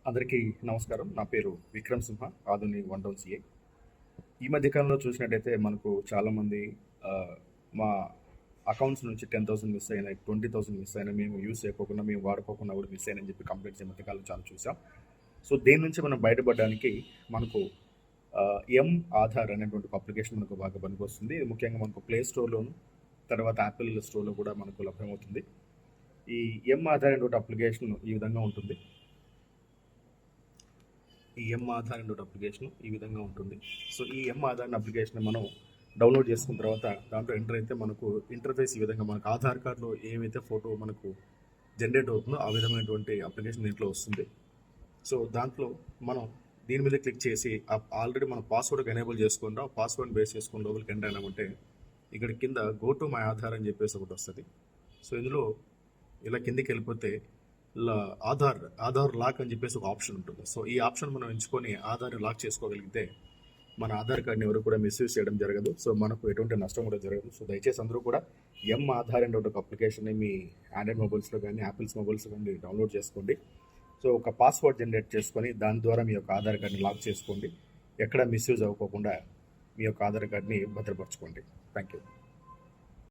అందరికీ నమస్కారం. నా పేరు విక్రమ్ సింహ, ఆధుని వన్ డౌన్ సిఏ. ఈ మధ్యకాలంలో చూసినట్టయితే మనకు చాలామంది మా అకౌంట్స్ నుంచి 10,000 మిస్ అయినాయి, 20,000 మిస్ అయినాయి, మేము యూస్ చేయకోకుండా, మేము వాడుకోకుండా కూడా మిస్ అయినాయని చెప్పి కంప్లైంట్స్ ఈ మధ్యకాలంలో చాలా చూసాం. సో దేని నుంచి మనం బయటపడడానికి మనకు ఎం ఆధార్ అనేటువంటి ఒక అప్లికేషన్ మనకు బాగా పనికొస్తుంది. ఇది ముఖ్యంగా మనకు ప్లే స్టోర్లోను, తర్వాత యాపిల్ స్టోర్లో కూడా మనకు లభ్యమవుతుంది. ఈ ఎం ఆధార్ అనేటువంటి అప్లికేషన్ ఈ విధంగా ఉంటుంది. ఈ ఎం ఆధార్ అనే అప్లికేషన్ ఈ విధంగా ఉంటుంది. సో ఈ ఎం ఆధార్ అప్లికేషన్ మనం డౌన్లోడ్ చేసుకున్న తర్వాత దాంట్లో ఎంటర్ అయితే మనకు ఇంటర్ఫేస్ ఈ విధంగా మనకు ఆధార్ కార్డులో ఏమైతే ఫోటో మనకు జనరేట్ అవుతుందో ఆ విధమైనటువంటి అప్లికేషన్ దీంట్లో వస్తుంది. సో దాంట్లో మనం దీని మీద క్లిక్ చేసి ఆల్రెడీ మన పాస్వర్డ్కి ఎనేబుల్ చేసుకుంటాం. పాస్వర్డ్ బేస్ చేసుకుని లోపలికి ఎంటర్ అయినామంటే ఇక్కడ కింద గో టు మై ఆధార్ అని చెప్పేసి ఒకటి వస్తుంది. సో ఇందులో ఇలా కిందికి వెళ్ళిపోతే ఆధార్ లాక్ అని చెప్పేసి ఒక ఆప్షన్ ఉంటుంది. సో ఈ ఆప్షన్ మనం ఎంచుకొని ఆధార్ లాక్ చేసుకోగలిగితే మన ఆధార్ కార్డ్ని ఎవరు కూడా మిస్యూజ్ చేయడం జరగదు. సో మనకు ఎటువంటి నష్టం కూడా జరగదు. సో దయచేసి అందరూ కూడా ఎం ఆధార్ అనే ఒక అప్లికేషన్ని మీ ఆండ్రాయిడ్ మొబైల్స్లో కానీ యాపిల్స్ మొబైల్స్లో కానీ డౌన్లోడ్ చేసుకోండి. సో ఒక పాస్వర్డ్ జనరేట్ చేసుకొని దాని ద్వారా మీ యొక్క ఆధార్ కార్డ్ని లాక్ చేసుకోండి. ఎక్కడ మిస్యూజ్ అవ్వకుండా మీ యొక్క ఆధార్ కార్డ్ని భద్రపరచుకోండి. Thank you.